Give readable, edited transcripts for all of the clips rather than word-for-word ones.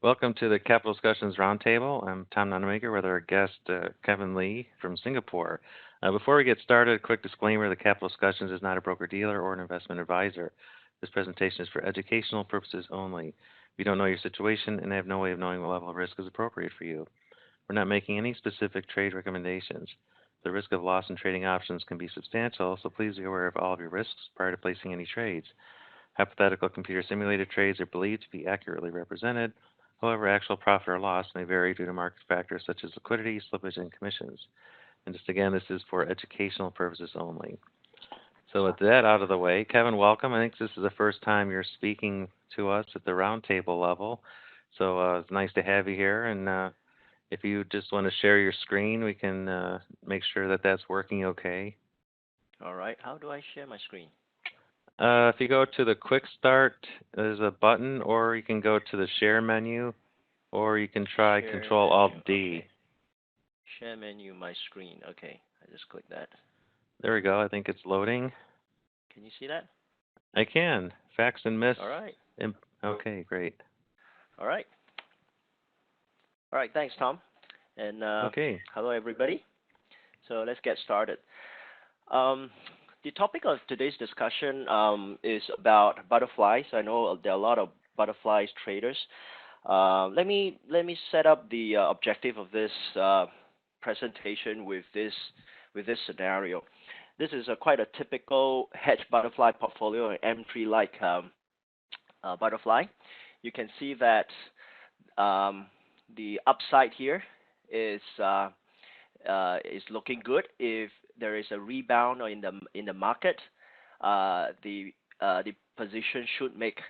Welcome to the Capital Discussions Roundtable. I'm Tom Nonamaker with our guest Kevin Lee from Singapore. Before we get started, a quick disclaimer: the Capital Discussions is not a broker-dealer or an investment advisor. This presentation is for educational purposes only. We don't know your situation and have no way of knowing what level of risk is appropriate for you. We're not making any specific trade recommendations. The risk of loss in trading options can be substantial, so please be aware of all of your risks prior to placing any trades. Hypothetical computer simulated trades are believed to be accurately represented. However, actual profit or loss may vary due to market factors such as liquidity, slippage, and commissions. And just again, this is for educational purposes only. So with that out of the way, Kevin, welcome. I think this is the first time you're speaking to us at the roundtable level. So it's nice to have you here. And if you just want to share your screen, we can make sure that that's working okay. All right. How do I share my screen? If you go to the Quick Start, there's a button, or you can go to the Share menu, or you can try Share Control-Alt-D. Okay. Share menu, my screen. Okay, I just click that. There we go. I think it's loading. Can you see that? I can. Facts and myths. All right. Okay, great. All right. All right, thanks, Tom. And okay. Hello, everybody. So let's get started. The topic of today's discussion is about butterflies. I know there are a lot of butterflies traders. Let me set up the objective of this presentation with this scenario. This is quite a typical hedge butterfly portfolio, an M3-like butterfly. You can see that the upside here is looking good. If there is a rebound or in the market, the position should make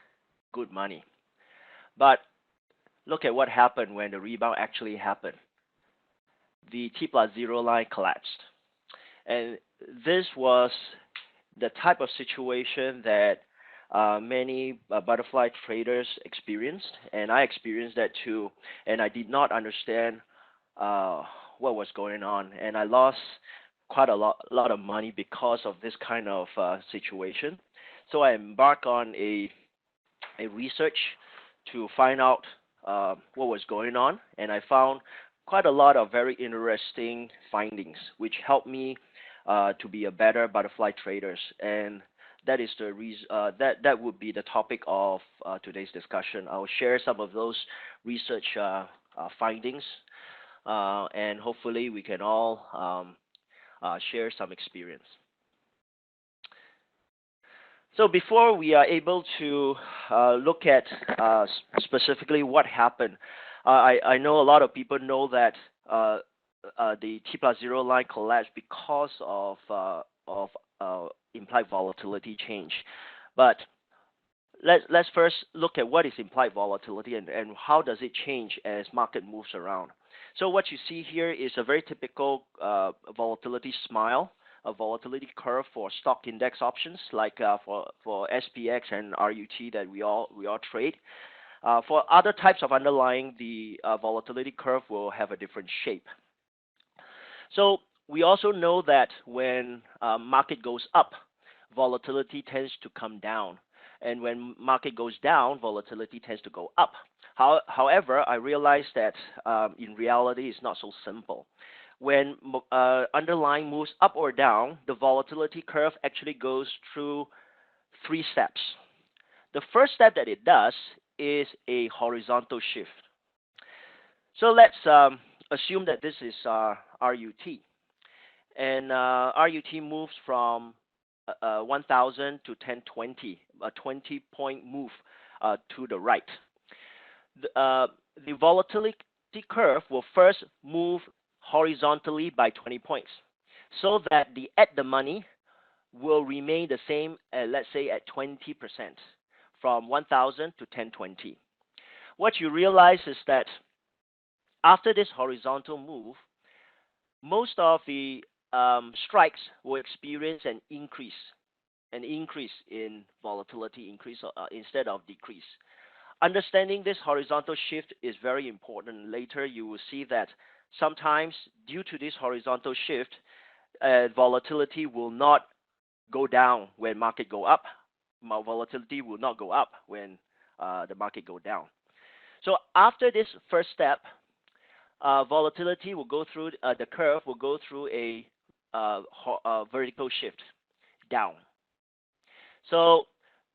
good money. But look at what happened when the rebound actually happened. The T+0 line collapsed, and this was the type of situation that many butterfly traders experienced, and I experienced that too. And I did not understand what was going on, and I lost quite a lot of money because of this kind of situation. So I embarked on a research to find out what was going on, and I found quite a lot of very interesting findings, which helped me to be a better butterfly trader. And that is the reason that would be the topic of today's discussion. I will share some of those research findings, and hopefully we can all share some experience. So before we are able to look at specifically what happened, I know a lot of people know that the T+0 line collapsed because of implied volatility change. But let's first look at what is implied volatility and how does it change as market moves around. So what you see here is a very typical volatility smile, a volatility curve for stock index options like for SPX and RUT that we all trade. For other types of underlying, the volatility curve will have a different shape. So we also know that when market goes up, volatility tends to come down, and when market goes down, volatility tends to go up. However, I realized that in reality, it's not so simple. When underlying moves up or down, the volatility curve actually goes through 3 steps. The first step that it does is a horizontal shift. So let's assume that this is RUT, and RUT moves from 1,000 to 1020, a 20-point move to the right. The volatility curve will first move horizontally by 20 points, so that the at the money will remain the same, let's say at 20%, from 1,000 to 1020. What you realize is that after this horizontal move, most of the strikes will experience an increase in volatility, instead of decrease. Understanding this horizontal shift is very important. Later you will see that sometimes due to this horizontal shift, volatility will not go down when market go up. Volatility will not go up when the market go down. So after this first step, volatility will go through the curve will go through a vertical shift down. So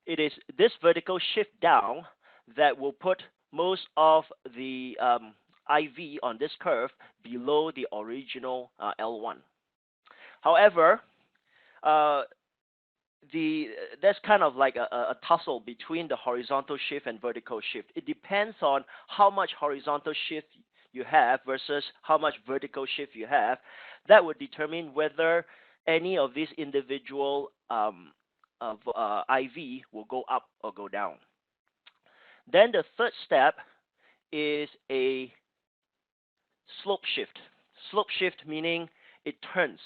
it is this vertical shift down that will put most of the IV on this curve below the original L1. However, uh, there's kind of like a tussle between the horizontal shift and vertical shift. It depends on how much horizontal shift you have versus how much vertical shift you have. That would determine whether any of these individual IV will go up or go down. Then the third step is a slope shift. Slope shift meaning it turns.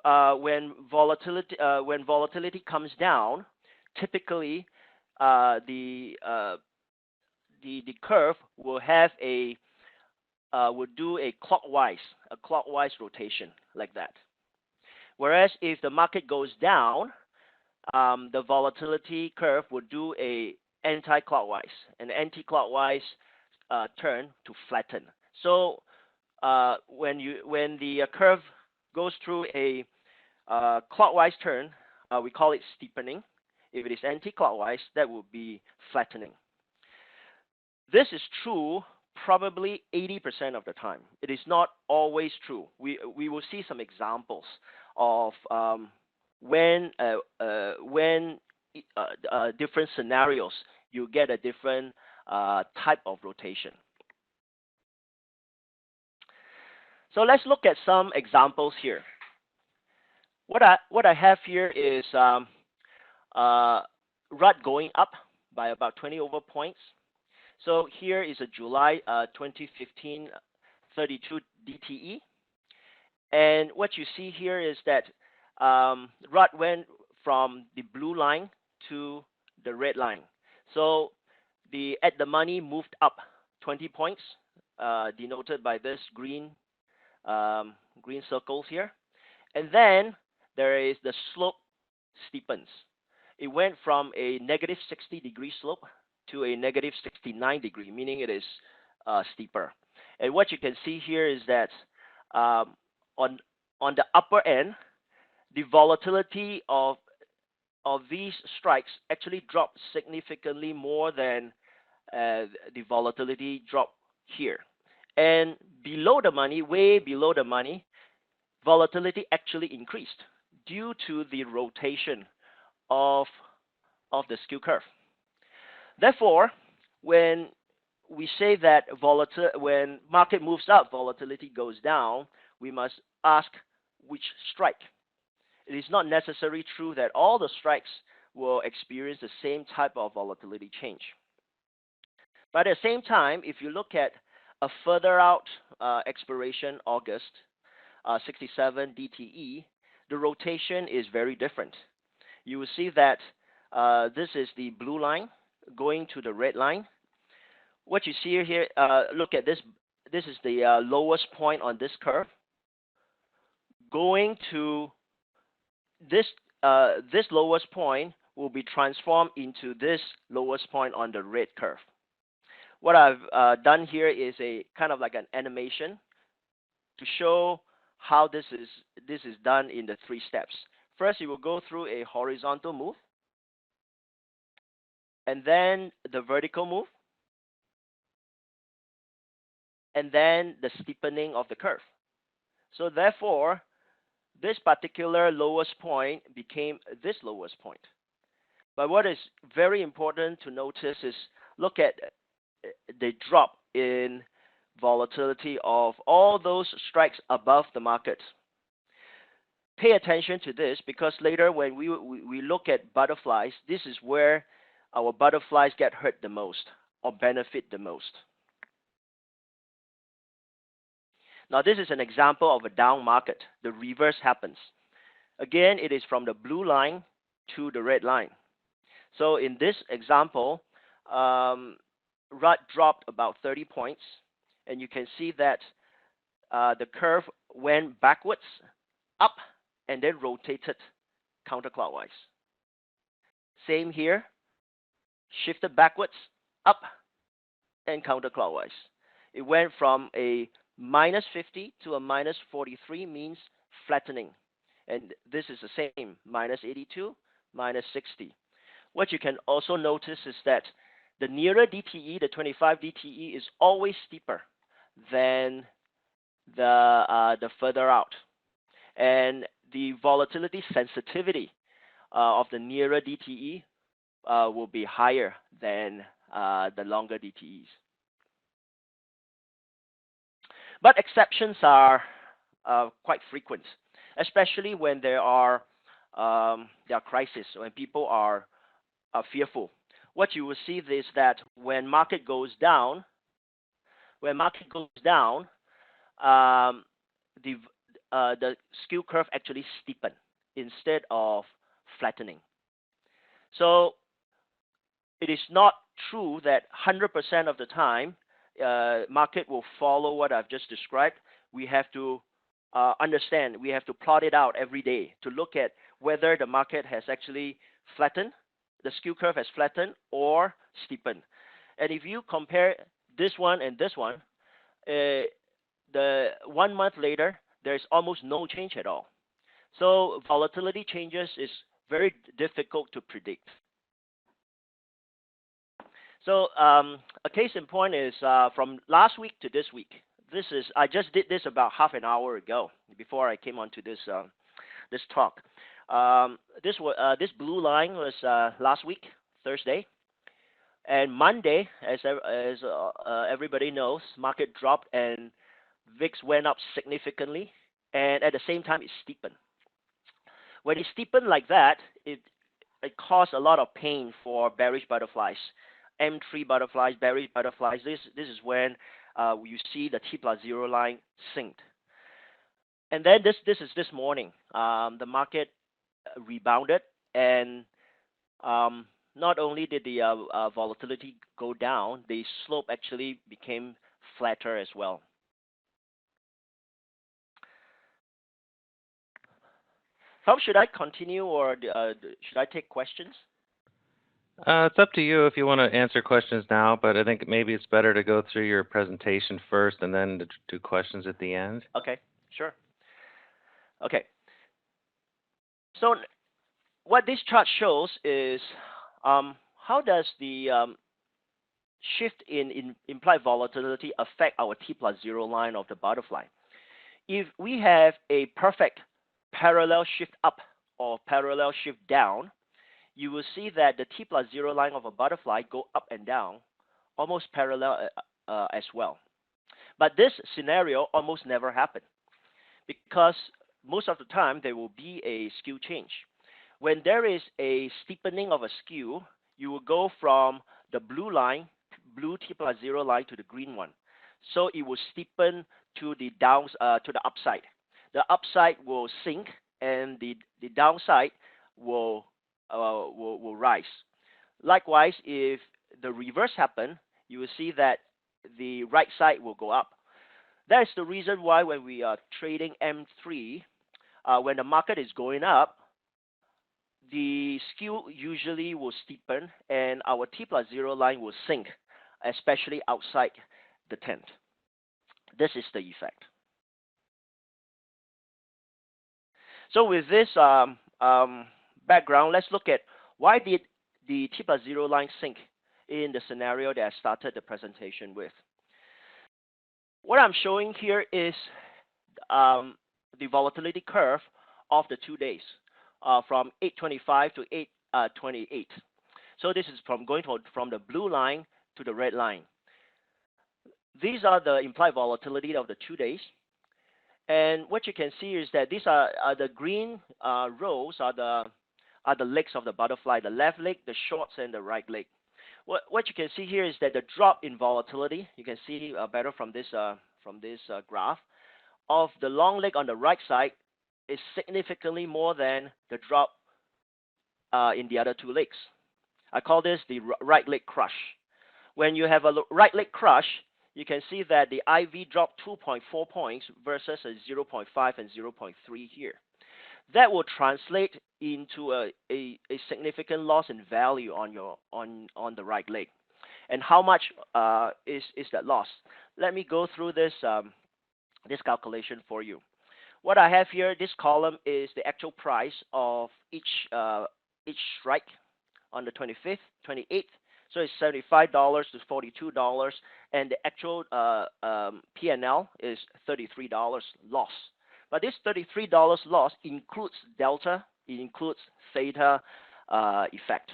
When volatility comes down, typically the curve will have a will do a clockwise rotation like that. Whereas if the market goes down, the volatility curve will do a anti-clockwise, an anti-clockwise turn to flatten. So when the curve goes through a clockwise turn, we call it steepening. If it is anti-clockwise, that will be flattening. This is true probably 80% of the time. It is not always true. We will see some examples of when different scenarios you get a different type of rotation. So let's look at some examples here. What I have here is RUT going up by about 20 over points. So here is a July 2015 32 DTE. And what you see here is that RUT went from the blue line to the red line. So the at the money moved up 20 points, denoted by this green circles here. And then there is the slope steepens. It went from a negative 60-degree slope to a negative 69-degree, meaning it is steeper. And what you can see here is that on the upper end, the volatility of these strikes actually dropped significantly more than the volatility drop here. And below the money, way below the money, volatility actually increased due to the rotation of the skew curve. Therefore, when we say that when market moves up, volatility goes down, we must ask which strike. It is not necessarily true that all the strikes will experience the same type of volatility change. But at the same time, if you look at a further out expiration, August 67 DTE, the rotation is very different. You will see that this is the blue line going to the red line. What you see here, look at this. This is the lowest point on this curve. Going to this lowest point will be transformed into this lowest point on the red curve. What I've done here is a kind of like an animation to show how this is done in the 3 steps. First, you will go through a horizontal move, and then the vertical move, and then the steepening of the curve. So therefore, this particular lowest point became this lowest point. But what is very important to notice is look at the drop in volatility of all those strikes above the market. Pay attention to this, because later when we look at butterflies, this is where our butterflies get hurt the most or benefit the most. Now this is an example of a down market. The reverse happens. Again, it is from the blue line to the red line. So in this example, RUT dropped about 30 points, and you can see that the curve went backwards, up, and then rotated counterclockwise. Same here, shifted backwards, up, and counterclockwise. It went from a minus 50 to a minus 43, means flattening. And this is the same, minus 82, minus 60. What you can also notice is that the nearer DTE, the 25 DTE, is always steeper than the further out. And the volatility sensitivity of the nearer DTE will be higher than the longer DTEs. But exceptions are quite frequent, especially when there are crises, when people are fearful. What you will see is that when market goes down, um, the the skew curve actually steepen instead of flattening. So it is not true that 100% of the time market will follow what I've just described. We have to understand, we have to plot it out every day to look at whether the market has actually flattened, the skew curve has flattened or steepened. And if you compare this one and this one, the 1 month later, there's almost no change at all. So volatility changes is very difficult to predict. So a case in point is from last week to this week. I just did this about half an hour ago before I came onto this talk. This blue line was last week, Thursday, and Monday, as everybody knows, market dropped and VIX went up significantly, and at the same time it steepened. When it steepened like that, it caused a lot of pain for bearish butterflies. M3 butterflies, bearish butterflies. This is when you see the T+0 line sink. And then this is this morning. The market rebounded, and not only did the volatility go down, the slope actually became flatter as well. How should I continue, or should I take questions? It's up to you if you want to answer questions now, but I think maybe it's better to go through your presentation first and then to do questions at the end. Okay, sure. Okay. So what this chart shows is how does the shift in implied volatility affect our T+0 line of the butterfly. If we have a perfect parallel shift up or parallel shift down, you will see that the T+0 line of a butterfly go up and down almost parallel as well. But this scenario almost never happens because most of the time there will be a skew change. When there is a steepening of a skew, you will go from the blue line, blue T+0 line, to the green one. So it will steepen to the upside. The upside will sink, and the downside will rise. Likewise, if the reverse happens, you will see that the right side will go up. That is the reason why when we are trading M3, when the market is going up, the skew usually will steepen and our T+0 line will sink, especially outside the tent. This is the effect. So with this background, let's look at why did the T+0 line sink in the scenario that I started the presentation with. What I'm showing here is the volatility curve of the 2 days from 8:25 to 8:28. So this is from from the blue line to the red line. These are the implied volatility of the 2 days. And what you can see is that these are the green rows are the legs of the butterfly, the left leg, the shorts, and the right leg. What you can see here is that the drop in volatility, you can see better from this graph, of the long leg on the right side is significantly more than the drop in the other two legs. I call this the right leg crush. When you have a right leg crush, you can see that the IV dropped 2.4 points versus a 0.5 and 0.3 here. That will translate into a significant loss in value on the right leg. And how much is that loss? Let me go through this calculation for you. What I have here, this column is the actual price of each strike on the 25th, 28th. So it's $75 to $42, and the actual P&L is $33 loss. But this $33 loss includes delta, it includes theta effect.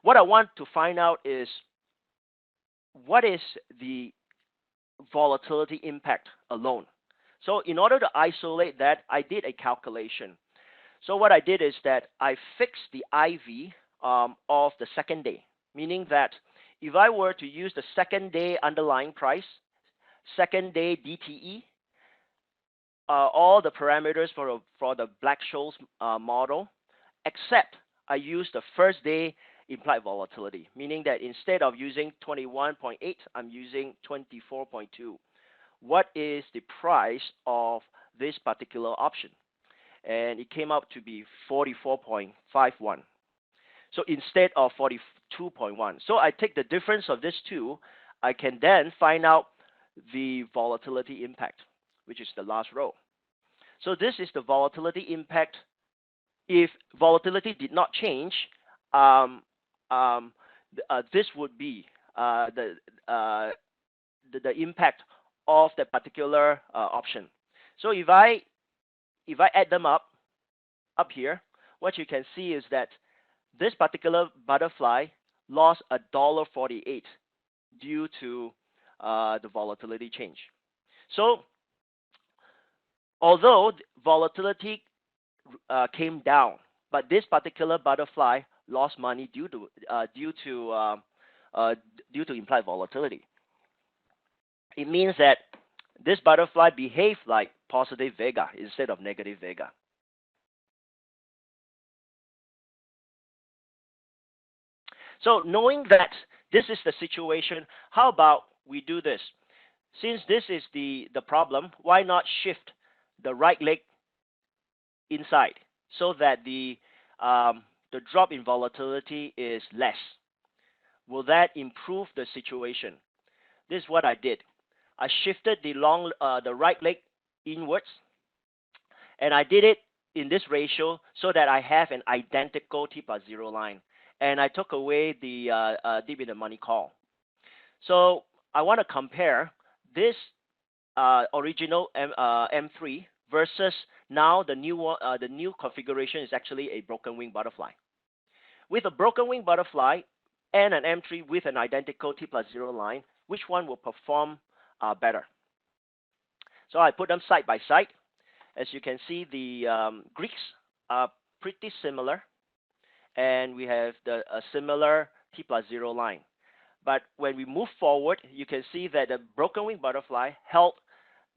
What I want to find out is what is the volatility impact alone. So in order to isolate that, I did a calculation. So what I did is that I fixed the IV of the second day, meaning that if I were to use the second day underlying price, second day DTE, all the parameters for the Black-Scholes model, except I use the first day implied volatility, meaning that instead of using 21.8, I'm using 24.2. What is the price of this particular option? And it came out to be 44.51. So instead of 42.1. So I take the difference of these two, I can then find out the volatility impact, which is the last row. So this is the volatility impact. If volatility did not change, this would be the impact of the particular option. So if I add them up here, what you can see is that this particular butterfly lost $1.48 due to the volatility change. So although volatility came down, but this particular butterfly lost money due to implied volatility. It means that this butterfly behaved like positive vega instead of negative vega. So knowing that this is the situation, how about we do this? Since this is the problem, why not shift the right leg inside so that the drop in volatility is less? Will that improve the situation? This is what I did. I shifted the right leg inwards, and I did it in this ratio so that I have an identical T plus 0 line. And I took away the deep in the money call. So I want to compare this original M3 versus now the new configuration is actually a broken wing butterfly. With a broken wing butterfly and an M3 with an identical T plus 0 line, which one will perform better? So I put them side by side. As you can see, the Greeks are pretty similar, and we have a similar T plus 0 line. But when we move forward, you can see that the broken wing butterfly held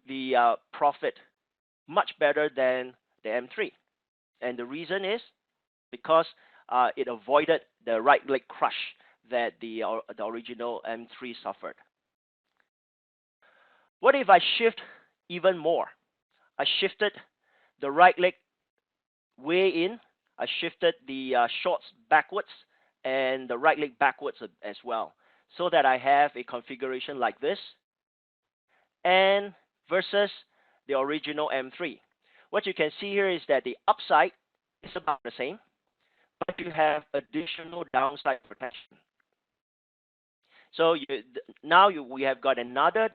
the profit much better than the M3. And the reason is because it avoided the right leg crush that the original M3 suffered. What if I shift even more? I shifted the right leg way in. I shifted the shorts backwards and the right leg backwards as well, so that I have a configuration like this, and versus the original M3. What you can see here is that the upside is about the same, but you have additional downside protection. So we have got another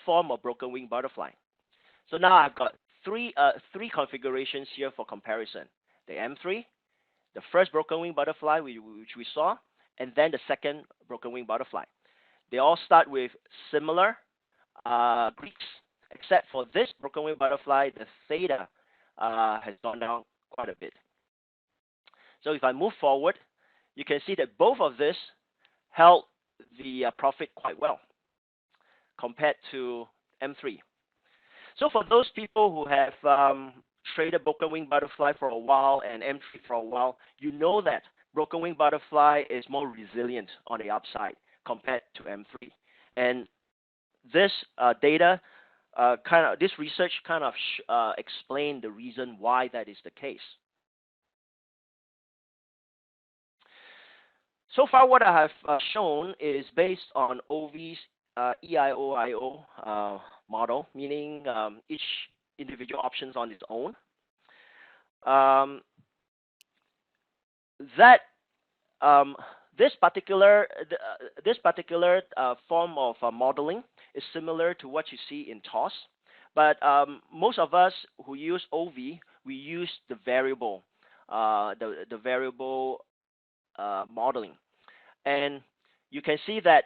form of broken wing butterfly. So now I've got three configurations here for comparison: the M3, the first broken wing butterfly which we saw, and then the second broken wing butterfly. They all start with similar Greeks, except for this broken wing butterfly, the theta has gone down quite a bit. So if I move forward, you can see that both of this held the profit quite well compared to M3. So for those people who have traded broken wing butterfly for a while and M3 for a while, you know that broken wing butterfly is more resilient on the upside compared to M3. And this this research kind of explained the reason why that is the case. So far, what I have shown is based on OV's EIOIO model, meaning each individual options on its own. Um, that this particular form of modeling is similar to what you see in TOS, but most of us who use OV, we use the variable, the variable modeling, and you can see that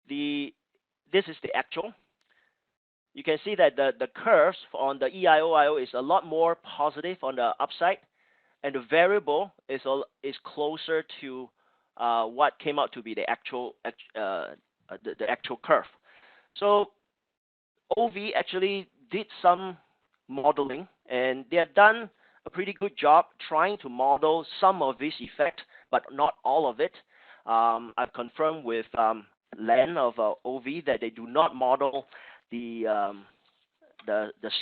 this is the actual. You can see that the curves on the EIOIO is a lot more positive on the upside, and the variable is closer to what came out to be the actual curve. So OV actually did some modeling, and they have done a pretty good job trying to model some of this effect, but not all of it. I've confirmed with Len of OV that they do not model the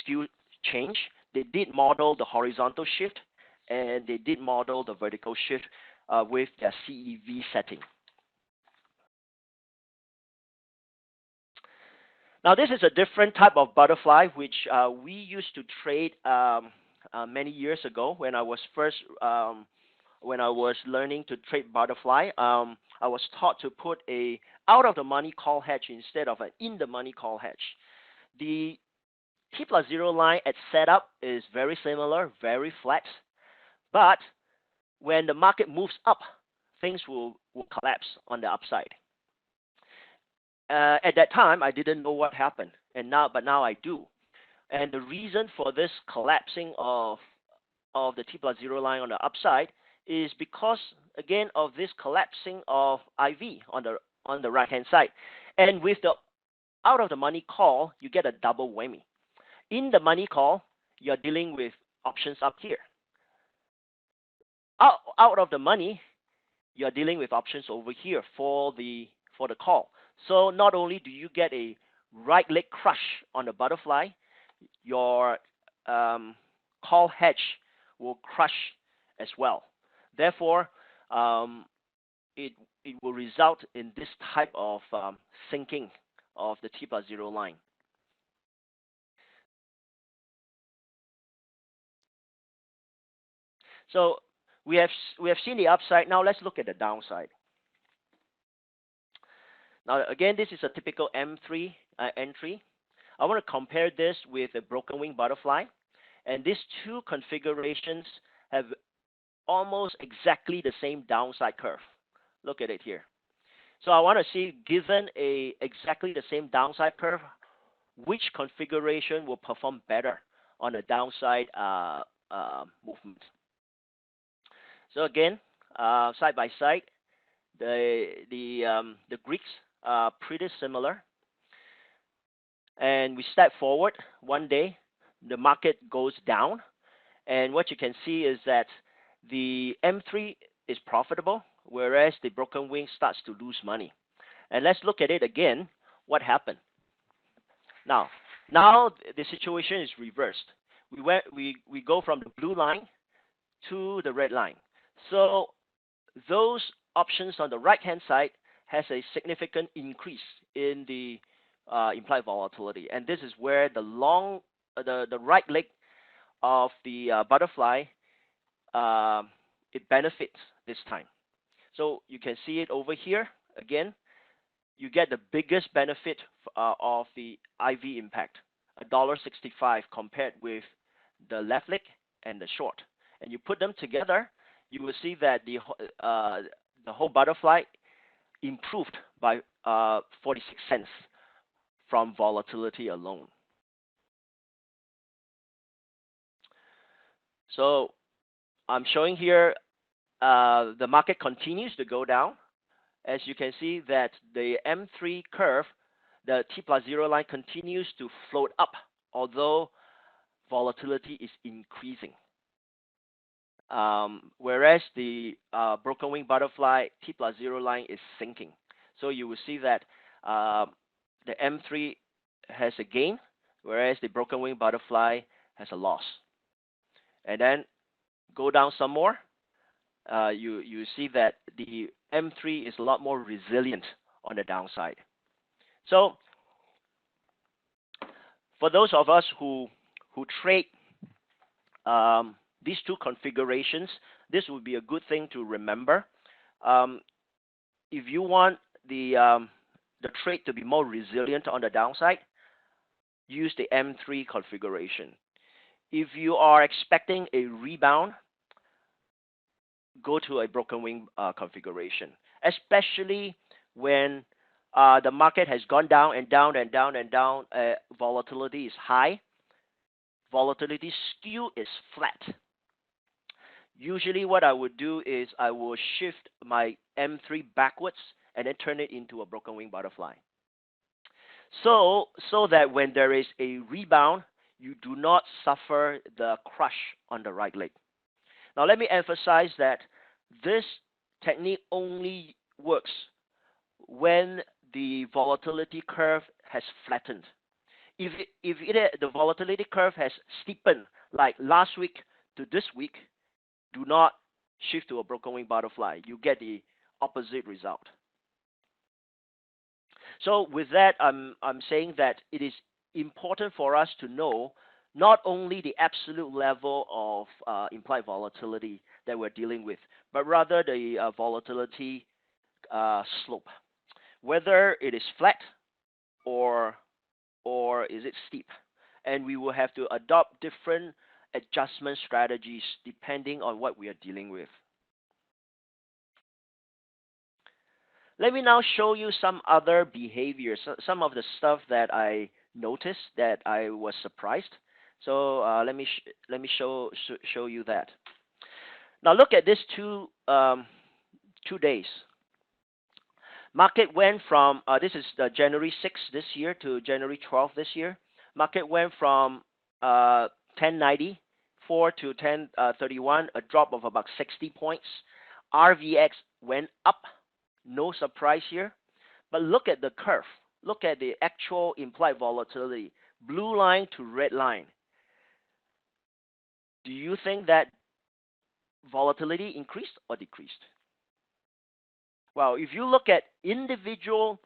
skew change. They did model the horizontal shift, and they did model the vertical shift with their CEV setting. Now, this is a different type of butterfly, which we used to trade many years ago when I was learning to trade butterfly. I was taught to put a out-of-the-money call hedge instead of an in-the-money call hedge. The T+0 line at setup is very similar, very flat, but when the market moves up, things will collapse on the upside. At that time, I didn't know what happened, but now I do. And the reason for this collapsing of the T+0 line on the upside is because, again, of this collapsing of IV on the right hand side. And with the out of the money call, you get a double whammy. In the money call, you're dealing with options up here. Out of the money, you're dealing with options over here for the call. So not only do you get a right leg crush on the butterfly, your call hedge will crush as well. Therefore, it will result in this type of sinking of the T+0 line. So we have seen the upside. Now let's look at the downside. Now again, this is a typical M3 entry. I want to compare this with a broken wing butterfly, and these two configurations have almost exactly the same downside curve. Look at it here. So I want to see, given exactly the same downside curve, which configuration will perform better on the downside movement. So again, side by side, the Greeks are pretty similar. And we step forward one day, the market goes down, and what you can see is that the M3 is profitable, whereas the broken wing starts to lose money. And let's look at it again. What happened? Now the situation is reversed. We go from the blue line to the red line. So those options on the right hand side has a significant increase in the implied volatility, and this is where the right leg of the butterfly it benefits this time. So you can see it over here again. You get the biggest benefit of the IV impact, $1.65 compared with the left leg and the short. And you put them together, you will see that the whole butterfly improved by 46 cents from volatility alone. So I'm showing here the market continues to go down. As you can see that the M3 curve, the T+0 line continues to float up, although volatility is increasing. Whereas the broken wing butterfly T+0 line is sinking. So you will see that the M3 has a gain, whereas the broken wing butterfly has a loss. And then go down some more. You see that the M3 is a lot more resilient on the downside. So for those of us who trade these two configurations, this would be a good thing to remember. Um, if you want the trade to be more resilient on the downside, use the M3 configuration. If you are expecting a rebound, go to a broken wing configuration, especially when the market has gone down and down and down and down. Volatility is high. Volatility skew is flat. Usually what I would do is I will shift my M3 backwards and then turn it into a broken wing butterfly. So that when there is a rebound, you do not suffer the crush on the right leg. Now let me emphasize that this technique only works when the volatility curve has flattened. If the volatility curve has steepened, like last week to this week, do not shift to a broken wing butterfly. You get the opposite result. So with that, I'm saying that it is important for us to know not only the absolute level of implied volatility that we're dealing with, but rather the volatility slope, whether it is flat or is it steep, and we will have to adopt different adjustment strategies depending on what we are dealing with. Let me now show you some other behaviors, some of the stuff that I noticed that I was surprised. So let me show you that. Now look at this 2 days. Market went from this is January 6th this year to January 12th this year. Market went from 1094 to 1031, a drop of about 60 points. RVX went up. No surprise here. But look at the curve. Look at the actual implied volatility. Blue line to red line. Do you think that volatility increased or decreased? Well, if you look at individual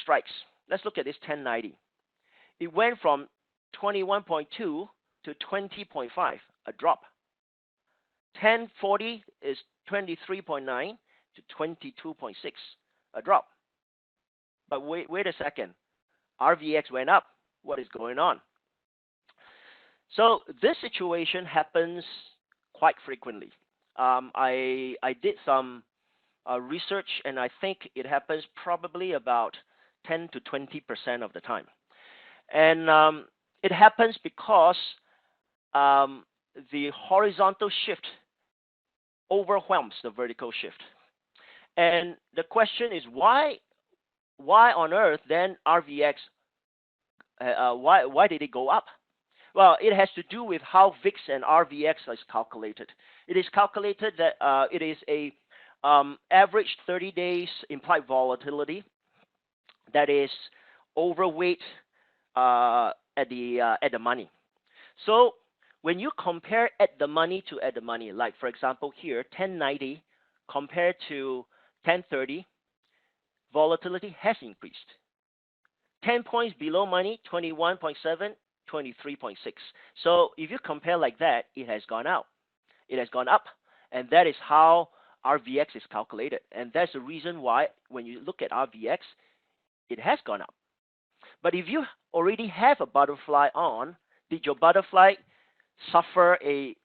strikes, let's look at this 1090. It went from 21.2 to 20.5, a drop. 1040 is 23.9 to 22.6, a drop. But wait a second. RVX went up. What is going on? So this situation happens quite frequently. I did some research, and I think it happens probably about 10 to 20% of the time. And it happens because the horizontal shift overwhelms the vertical shift. And the question is why on earth then RVX, why did it go up? Well, it has to do with how VIX and RVX is calculated. It is calculated that it is a average 30 days implied volatility that is overweight at the money. So when you compare at the money to at the money, like for example here, 1090 compared to 1030, volatility has increased. 10 points below money, 21.7, 23.6. So if you compare like that, it has gone out. It has gone up. And that is how RVX is calculated. And that's the reason why when you look at RVX, it has gone up. But if you already have a butterfly on, did your butterfly suffer a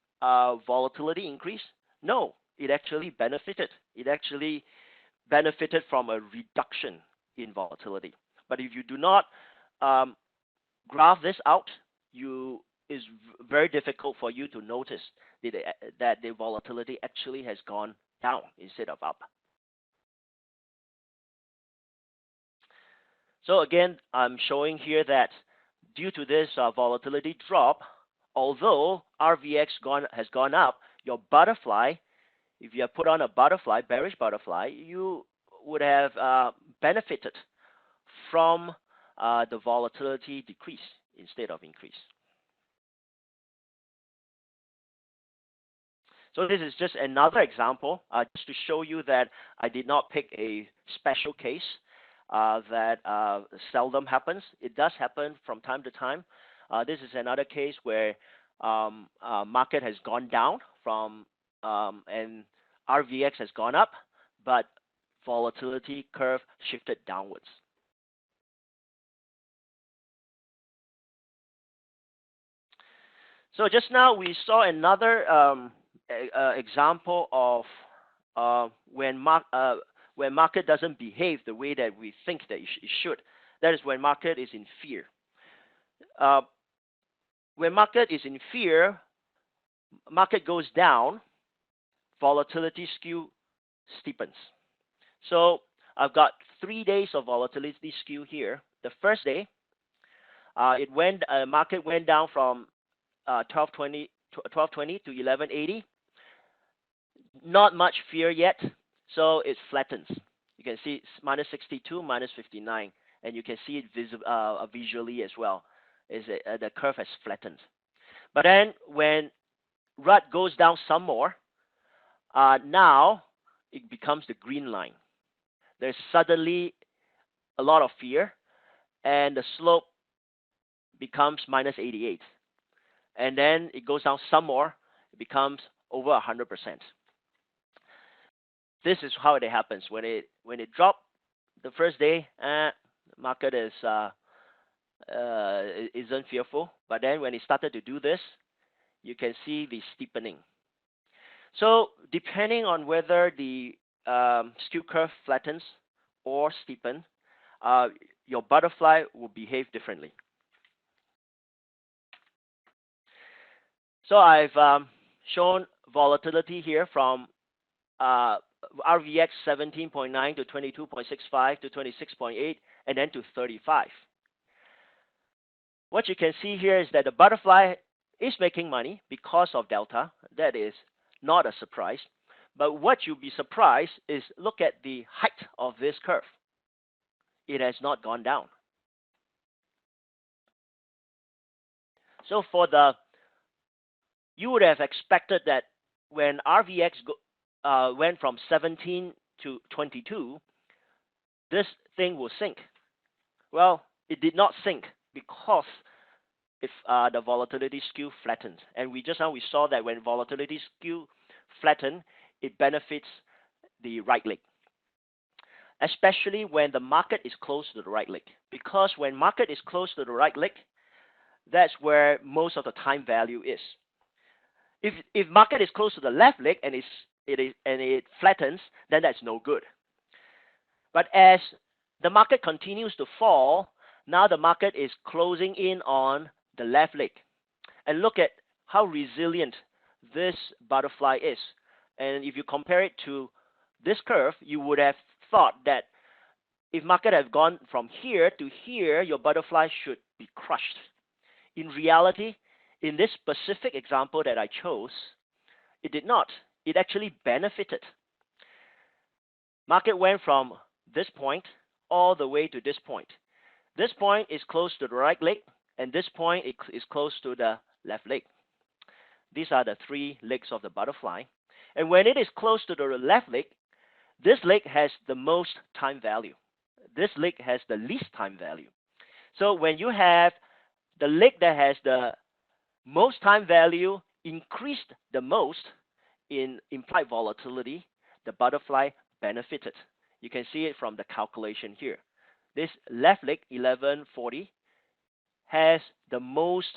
volatility increase? No, it actually benefited. It actually benefited from a reduction in volatility. But if you do not graph this out, it's very difficult for you to notice that the volatility actually has gone down instead of up. So again, I'm showing here that due to this volatility drop, although RVX has gone up, your butterfly, if you have put on a butterfly, bearish butterfly, you would have benefited from the volatility decrease instead of increase. So this is just another example, just to show you that I did not pick a special case that seldom happens. It does happen from time to time. This is another case where market has gone down from and RVX has gone up, but volatility curve shifted downwards. So just now we saw another example of when market doesn't behave the way that we think that it should. That is when market is in fear. When market is in fear, market goes down, volatility skew steepens. So I've got 3 days of volatility skew here. The first day, market went down from 1220 to 1180. Not much fear yet, so it flattens. You can see it's minus 62, minus 59, and you can see it visually as well. The curve has flattened. But then when RUT goes down some more, now it becomes the green line. There's suddenly a lot of fear, and the slope becomes minus 88. And then it goes down some more, it becomes over 100%. This is how it happens. When it dropped the first day, market isn't fearful. But then when it started to do this, you can see the steepening. So depending on whether the skew curve flattens or steepen, your butterfly will behave differently. So I've shown volatility here from RVX 17.9 to 22.65 to 26.8 and then to 35. What you can see here is that the butterfly is making money because of delta. That is not a surprise. But what you'll be surprised is look at the height of this curve. It has not gone down. So you would have expected that when RVX went from 17 to 22, this thing will sink. Well, it did not sink because if the volatility skew flattened. And we saw that when volatility skew flattened, it benefits the right leg, especially when the market is close to the right leg. Because when market is close to the right leg, that's where most of the time value is. If market is close to the left leg and it flattens, then that's no good. But as the market continues to fall, now the market is closing in on the left leg. And look at how resilient this butterfly is. And if you compare it to this curve, you would have thought that if market had gone from here to here, your butterfly should be crushed. In reality, in this specific example that I chose, it did not. It actually benefited. Market went from this point all the way to this point. This point is close to the right leg, and this point is close to the left leg. These are the 3 legs of the butterfly. And when it is close to the left leg, this leg has the most time value. This leg has the least time value. So when you have the leg that has the most time value increased the most in implied volatility, the butterfly benefited. You can see it from the calculation here. This left leg 1140 has the most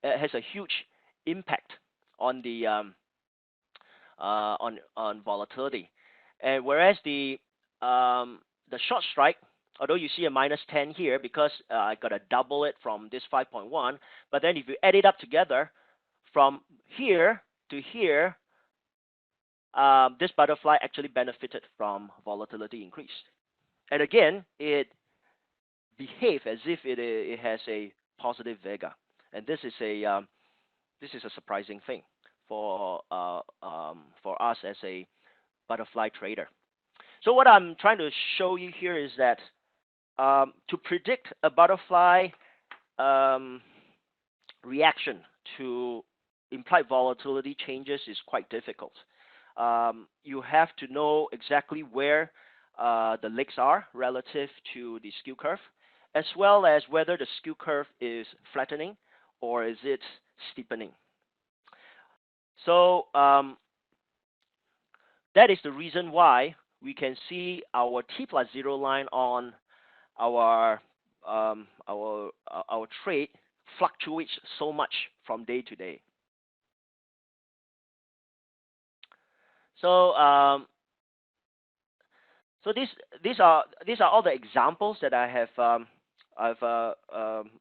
has a huge impact on the on volatility, and whereas the short strike, although you see a minus 10 here because I got to double it from this 5.1, but then if you add it up together from here to here, this butterfly actually benefited from volatility increase. And again, it behaves as if it has a positive vega, and this is a surprising thing for us as a butterfly trader. So what I'm trying to show you here is that to predict a butterfly reaction to implied volatility changes is quite difficult. You have to know exactly where the legs are relative to the skew curve, as well as whether the skew curve is flattening or is it steepening. So that is the reason why we can see our t plus 0 line on our our trade fluctuates so much from day to day. So so these are all the examples that I have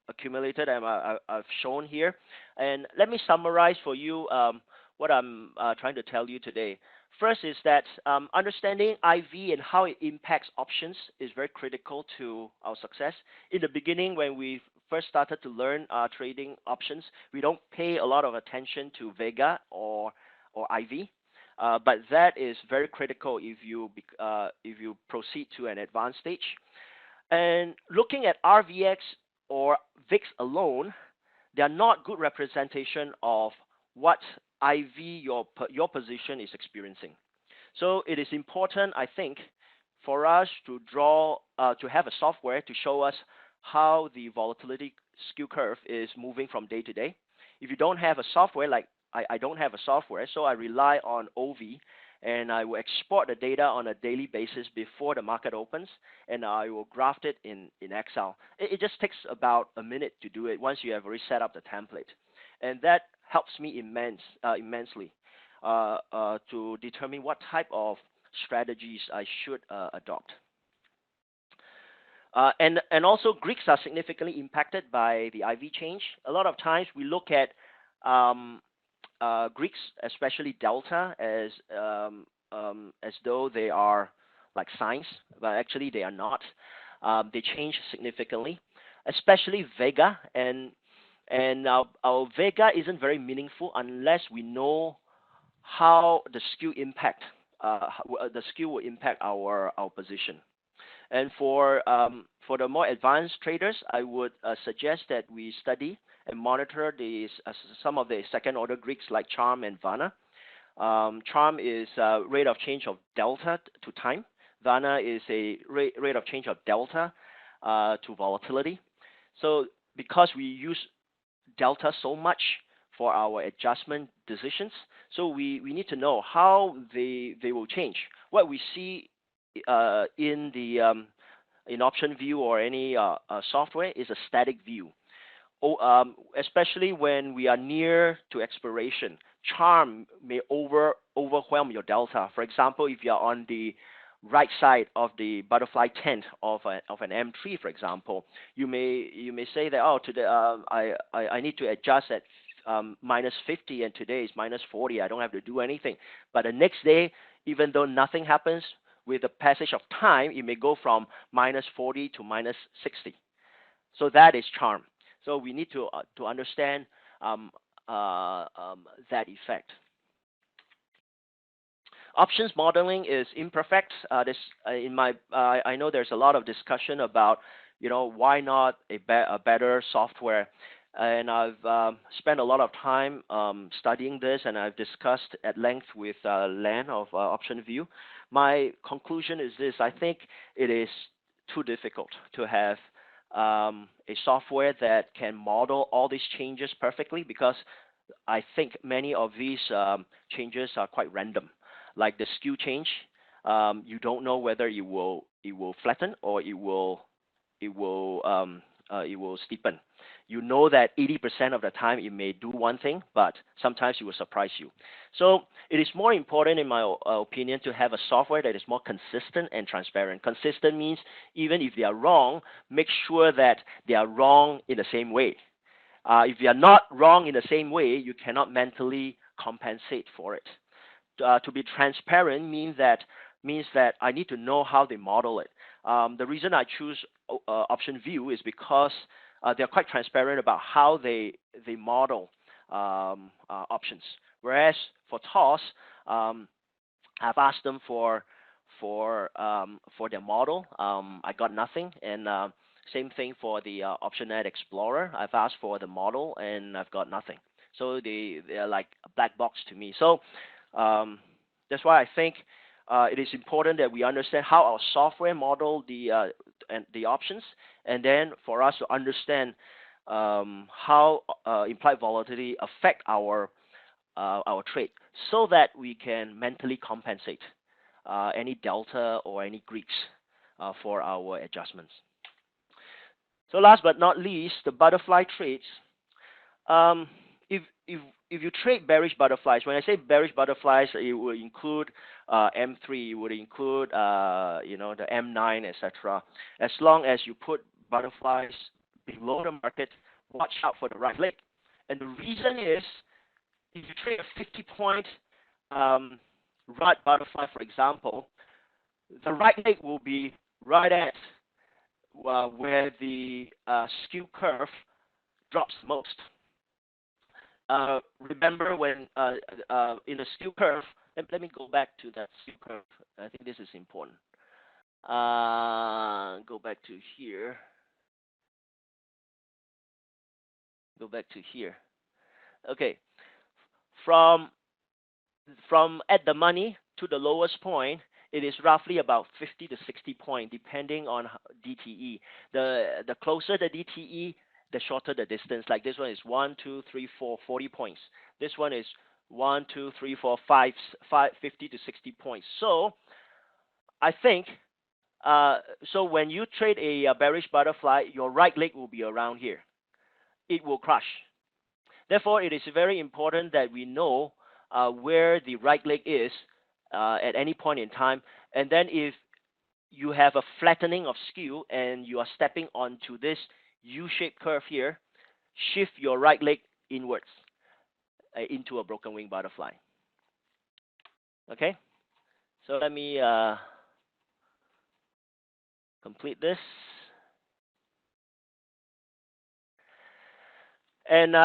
accumulated and I've shown here. And let me summarize for you what I'm trying to tell you today. First is that understanding IV and how it impacts options is very critical to our success. In the beginning, when we first started to learn trading options, we don't pay a lot of attention to Vega or IV. But that is very critical if you proceed to an advanced stage. And looking at RVX or VIX alone, they are not good representation of what IV your position is experiencing. So it is important, I think, for us to have a software to show us how the volatility skew curve is moving from day to day. If you don't have a software, like I don't have a software, so I rely on OV, and I will export the data on a daily basis before the market opens, and I will graft it in Excel. It just takes about a minute to do it once you have already set up the template, and that helps me immensely to determine what type of strategies I should adopt. And also Greeks are significantly impacted by the IV change. A lot of times we look at Greeks, especially delta, as though they are like signs, but actually they are not. They change significantly, especially Vega, and our Vega isn't very meaningful unless we know how the skew will impact our position. And for the more advanced traders, I would suggest that we study and monitor some of the second order Greeks like Charm and Vana. Charm is rate of change of delta to time. Vana is a rate of change of delta to volatility. So because we use delta so much for our adjustment decisions, so we need to know how they will change. What we see in option view or any software is a static view. Especially when we are near to expiration, Charm may overwhelm your delta. For example, if you are on the right side of the butterfly tent of an M3, for example, you may say that, oh, today I need to adjust at minus 50 and today is minus 40. I don't have to do anything. But the next day, even though nothing happens, with the passage of time, it may go from minus 40 to minus 60. So that is Charm. So we need to understand that effect. Options modeling is imperfect. I know there's a lot of discussion about, why not a better software, and I've spent a lot of time studying this, and I've discussed at length with Lan of OptionView. My conclusion is this: I think it is too difficult to have a software that can model all these changes perfectly, because I think many of these changes are quite random. Like the skew change, you don't know whether it will flatten or it will steepen. You know that 80% of the time it may do one thing, but sometimes it will surprise you. So it is more important, in my opinion, to have a software that is more consistent and transparent. Consistent means even if they are wrong, make sure that they are wrong in the same way. If they are not wrong in the same way, you cannot mentally compensate for it. To be transparent means that I need to know how they model it. The reason I choose OptionView is because they're quite transparent about how they model options. Whereas for TOS, I've asked them for their model. I got nothing, and same thing for the OptionNet Explorer. I've asked for the model, and I've got nothing. So they are like a black box to me. So that's why I think it is important that we understand how our software model and the options, and then for us to understand how implied volatility affect our trade, so that we can mentally compensate any delta or any Greeks for our adjustments. So last but not least, the butterfly trades. Um, if if if you trade bearish butterflies, when I say bearish butterflies, it would include M3, it would include the M9, etc. As long as you put butterflies below the market, watch out for the right leg. And the reason is, if you trade a 50-point rut butterfly, for example, the right leg will be right at where the skew curve drops most. Remember when in a skew curve, let me go back to that skew curve. I think this is important. Go back to here. Go back to here. Okay, from at the money to the lowest point, it is roughly about 50 to 60 point, depending on DTE. The closer the DTE, the shorter the distance. Like this one is 1, 2, 3, 4, 40 points. This one is 1, 2, 3, 4, 5, 50 to 60 points. So I think so when you trade a bearish butterfly, your right leg will be around here. It will crush. Therefore, it is very important that we know where the right leg is at any point in time. And then if you have a flattening of skew and you are stepping onto this U-shaped curve here, shift your right leg inwards into a broken wing butterfly. Okay, so let me complete this. And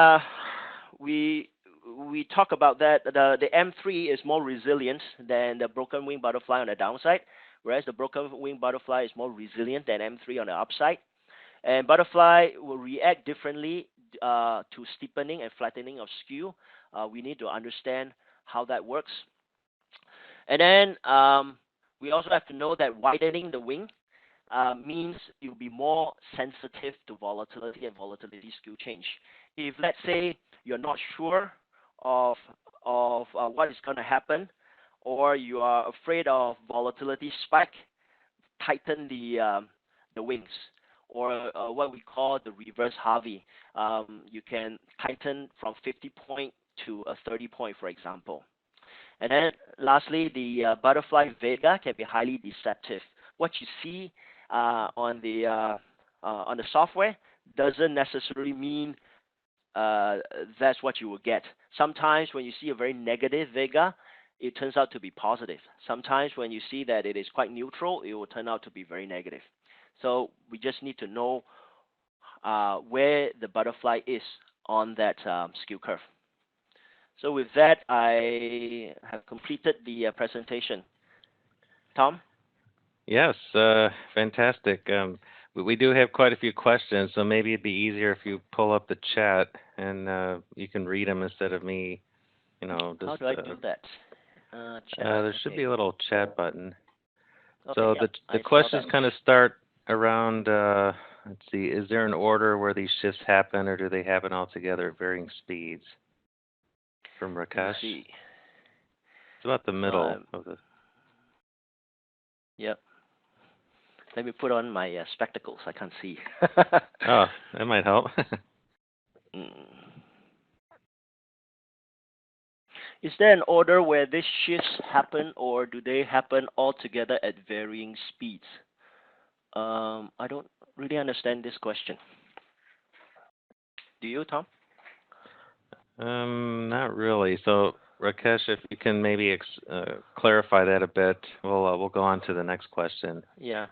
we talk about that the M3 is more resilient than the broken wing butterfly on the downside, whereas the broken wing butterfly is more resilient than M3 on the upside. And butterfly will react differently to steepening and flattening of skew. We need to understand how that works. And then we also have to know that widening the wing means you'll be more sensitive to volatility and volatility skew change. If let's say you're not sure of what is going to happen, or you are afraid of volatility spike, tighten the wings, or what we call the reverse Harvey. You can tighten from 50 point to a 30 point, for example. And then lastly, the butterfly vega can be highly deceptive. What you see on the software doesn't necessarily mean that's what you will get. Sometimes when you see a very negative vega, it turns out to be positive. Sometimes when you see that it is quite neutral, it will turn out to be very negative. So we just need to know where the butterfly is on that skew curve. So with that, I have completed the presentation. Tom? Yes, fantastic. We do have quite a few questions, so maybe it'd be easier if you pull up the chat and you can read them instead of me, just. How do I do that? Chat. There should be a little chat button. Okay, So yeah, the questions kind of start around, let's see, is there an order where these shifts happen, or do they happen all together at varying speeds? From Rakesh. See. It's about the middle of the. Yep. Let me put on my spectacles. I can't see. Oh, that might help. Is there an order where these shifts happen, or do they happen all together at varying speeds? I don't really understand this question. Do you, Tom? Not really. So, Rakesh, if you can maybe clarify that a bit, we'll go on to the next question. Yeah.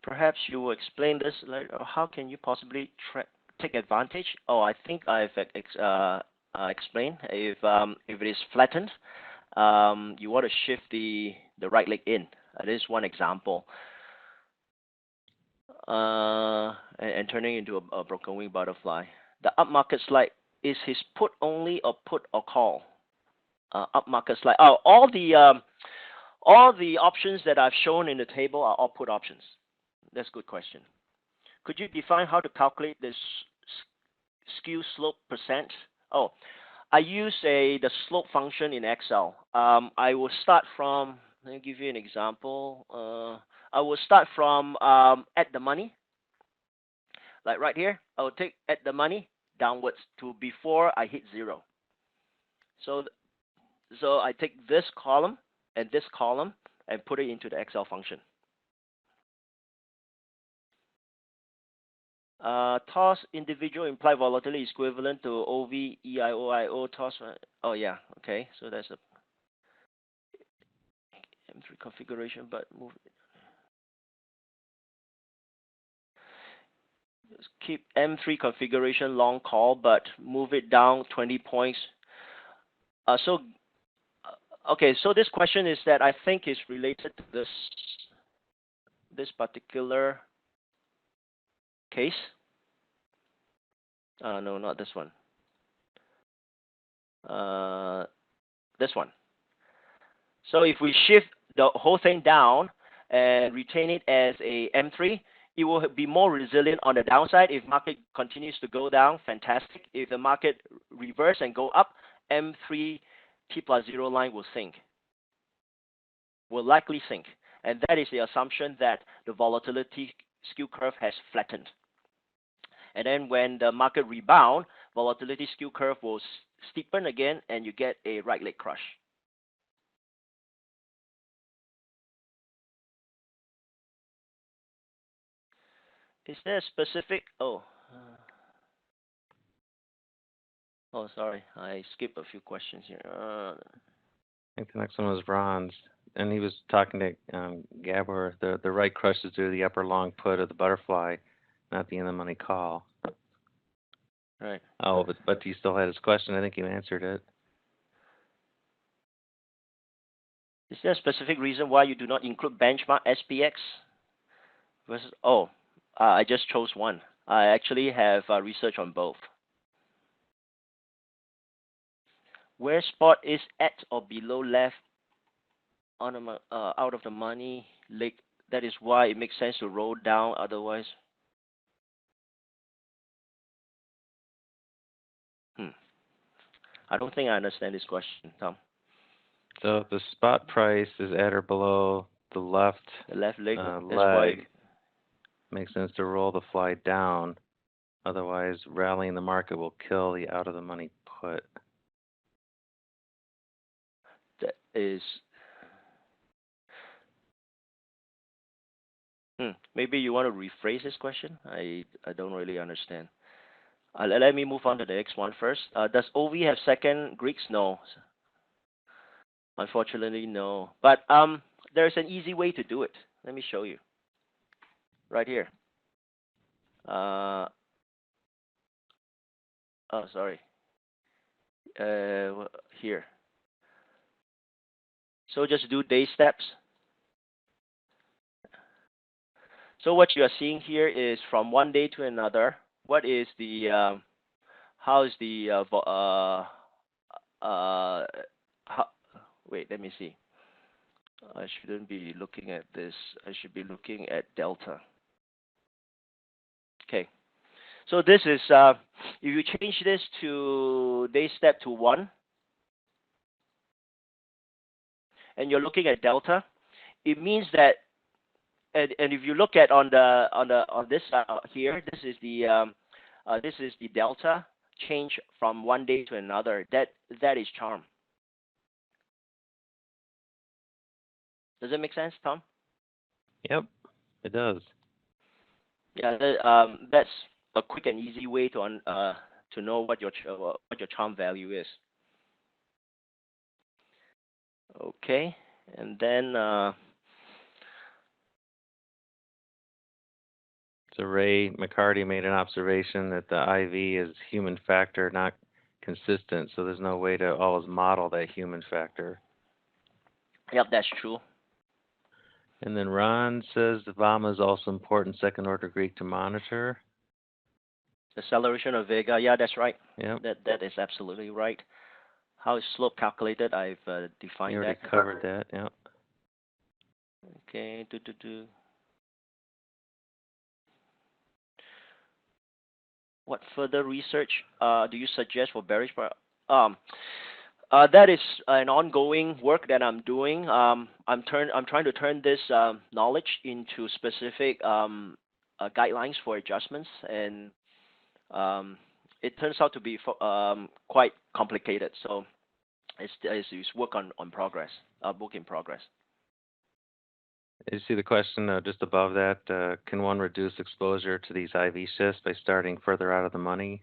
Perhaps you will explain this. Like, how can you possibly take advantage? Oh, I think I've explained. If it is flattened, you want to shift the right leg in. That is one example. And turning into a broken wing butterfly. The up market slide is his put only or put or call? Upmarket slide. Oh, all the options that I've shown in the table are all put options. That's a good question. Could you define how to calculate this skew slope percent? Oh, I use the slope function in Excel. I will start from. Let me give you an example. I will start from at the money, like right here. I will take at the money downwards to before I hit 0. So I take this column and put it into the Excel function. TOS individual implied volatility is equivalent to OV EIOIO TOS. Oh yeah, okay. So that's a M3 configuration, but move it. Just keep M3 configuration long call, but move it down 20 points. Okay, so this question is that I think is related to this particular case. No, not this one. This one. So if we shift the whole thing down and retain it as a M3, it will be more resilient on the downside. If market continues to go down, fantastic. If the market reverse and go up, M3 T+0 line will sink. Will likely sink. And that is the assumption that the volatility skew curve has flattened. And then when the market rebound, volatility skew curve will steepen again and you get a right leg crush. Is there a specific? Oh, sorry, I skipped a few questions here. I think the next one was Ron's, and he was talking to Gabor. The right crush is due to the upper long put of the butterfly, not the in the money call. Right. Oh, but he still had his question. I think you answered it. Is there a specific reason why you do not include benchmark SPX? Versus, I just chose one. I actually have research on both. Where spot is at or below left on out of the money leg, that is why it makes sense to roll down. Otherwise, I don't think I understand this question, Tom. So if the spot price is at or below the left leg, leg, makes sense to roll the fly down. Otherwise, rallying the market will kill the out of the money put. That is. Maybe you want to rephrase this question? I don't really understand. Let me move on to the next one first. Does OV have second Greeks? No. Unfortunately, no. But there's an easy way to do it. Let me show you. Right here. Sorry. Here. So just do day steps. So what you are seeing here is from one day to another. What is the how is the wait, let me see. I shouldn't be looking at this. I should be looking at delta. Okay. So this is if you change this to day step to 1, and you're looking at delta, it means that, and if you look at on this here, this is the delta change from one day to another. That is charm. Does it make sense, Tom? Yep, it does. Yeah, that's a quick and easy way to know what your charm value is. Okay, and then so Ray McCarty made an observation that the IV is human factor, not consistent. So there's no way to always model that human factor. Yep, that's true. And then Ron says the VAMA is also important second order Greek to monitor. Acceleration of Vega. Yeah, that's right. Yep. That is absolutely right. How is slope calculated? I've You defined already that. covered that. Yep. Okay. Do. What further research do you suggest for bearish? Um, that is an ongoing work that I'm doing. I'm trying to turn this knowledge into specific guidelines for adjustments, and um, it turns out to be quite complicated. So it's work in progress. Work in progress. You see the question just above that. Can one reduce exposure to these IV shifts by starting further out of the money?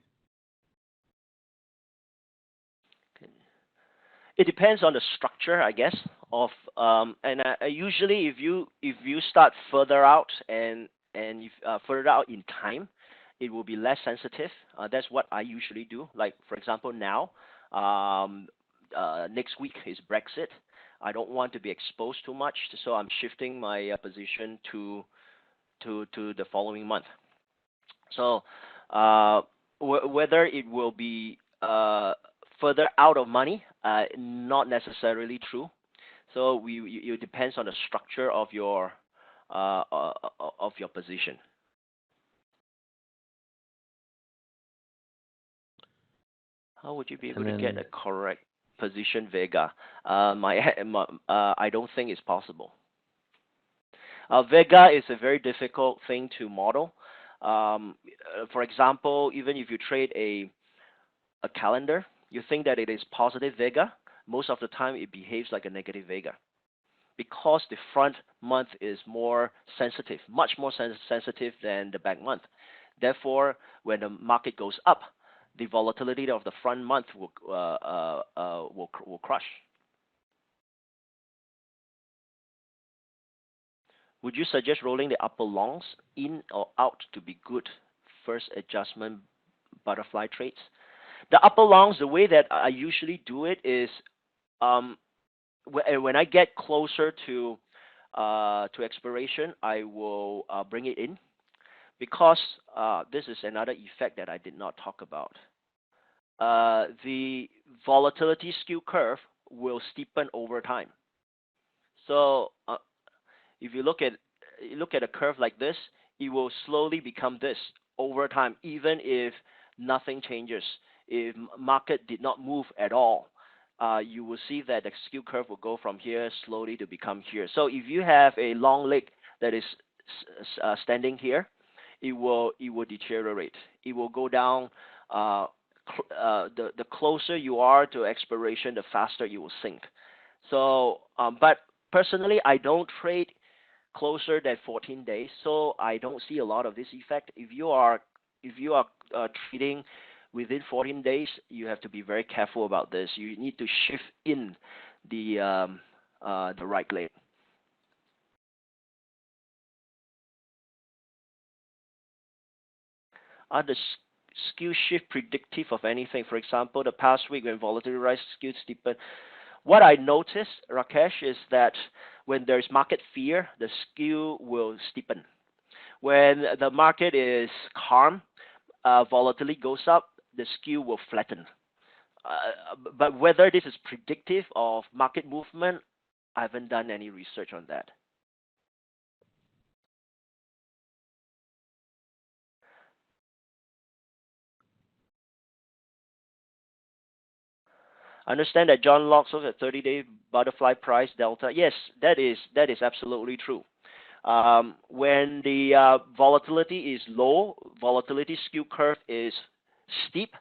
It depends on the structure, I guess. Of and usually, if you start further out and if, further out in time, it will be less sensitive. That's what I usually do. Like for example, now, next week is Brexit. I don't want to be exposed too much, so I'm shifting my position to the following month. So whether it will be further out of money, not necessarily true. So it depends on the structure of your position. How would you be able And to get then a correct position Vega? I don't think it's possible. Vega is a very difficult thing to model. For example, even if you trade a calendar, you think that it is positive Vega, most of the time it behaves like a negative Vega because the front month is more sensitive, much more sensitive than the back month. Therefore, when the market goes up, the volatility of the front month will crush. Would you suggest rolling the upper longs in or out to be good first adjustment butterfly trades? The upper longs, the way that I usually do it is um, when I get closer to expiration, I will bring it in because this is another effect that I did not talk about. The volatility skew curve will steepen over time. So if you look at a curve like this, it will slowly become this over time, even if nothing changes. If market did not move at all, you will see that the skew curve will go from here slowly to become here. So if you have a long leg that is standing here, it will deteriorate. It will go down. The closer you are to expiration, the faster you will sink. So, but personally, I don't trade closer than 14 days, so I don't see a lot of this effect. If you are trading within 14 days, you have to be very careful about this. You need to shift in the right leg. Are the skew shift predictive of anything? For example, the past week when volatility rise, skew steepen. What I noticed, Rakesh, is that when there is market fear, the skew will steepen. When the market is calm, volatility goes up, the skew will flatten. But whether this is predictive of market movement, I haven't done any research on that. I understand that John Locke looks at 30-day butterfly price delta. Yes, that is absolutely true. When the volatility is low, volatility skew curve is steep.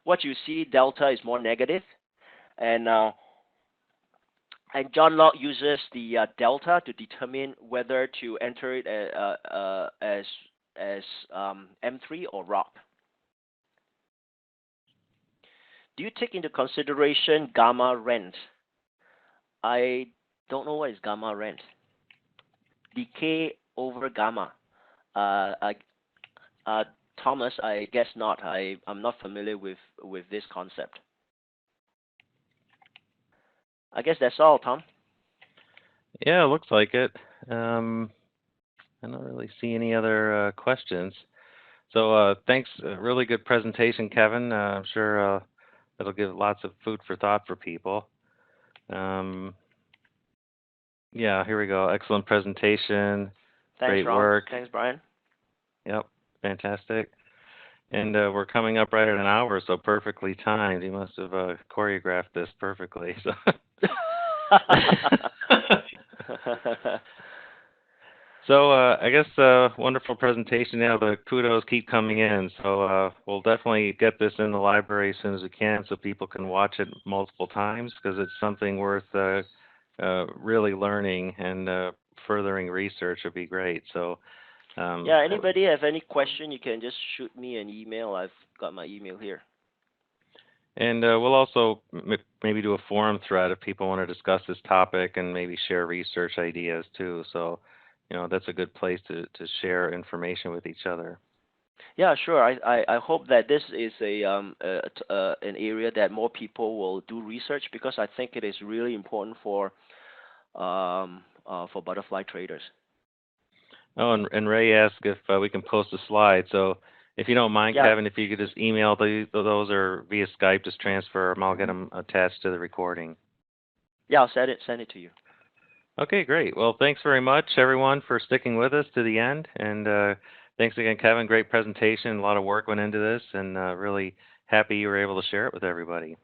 What you see delta is more negative, and John Locke uses the delta to determine whether to enter it as M3 or ROP. Do you take into consideration gamma rent? I don't know what is gamma rent. Decay over gamma. Uh, I, uh, Thomas, I guess not. I'm not familiar with this concept. I guess that's all, Tom. yeah, it looks like it. I don't really see any other questions. So thanks. Really good presentation, Kevin. I'm sure that'll give lots of food for thought for people. Um, yeah, here we go. Excellent presentation. Thanks, Great Ron. work. Thanks, Brian. Yep, fantastic. And we're coming up right at an hour, so perfectly timed. You must have choreographed this perfectly. So. So I guess wonderful presentation. Yeah, the kudos keep coming in. So we'll definitely get this in the library as soon as we can, so people can watch it multiple times because it's something worth really learning and furthering research would be great. So Yeah, well, anybody have any question, you can just shoot me an email. I've got my email here. and we'll also maybe do a forum thread if people want to discuss this topic and maybe share research ideas too. So that's a good place to share information with each other. Yeah, sure. I hope that this is an area that more people will do research, because I think it is really important for butterfly traders. Oh, and Ray asked if we can post a slide. So if you don't mind, Yeah, Kevin, if you could just email those or via Skype, just transfer them. I'll get them attached to the recording. yeah, I'll send it to you. Okay, great. Well, thanks very much, everyone, for sticking with us to the end. And thanks again, Kevin. Great presentation. A lot of work went into this, and really happy you were able to share it with everybody.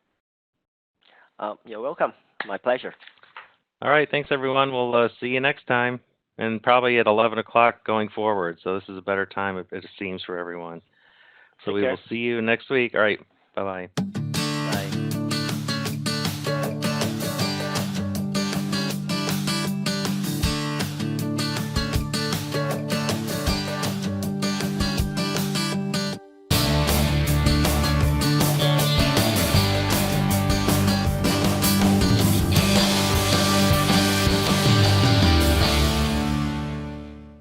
You're welcome. My pleasure. All right, thanks, everyone. We'll see you next time, and probably at 11 o'clock going forward. So this is a better time, it seems, for everyone. So Take we care. will see you next week. All right, bye-bye.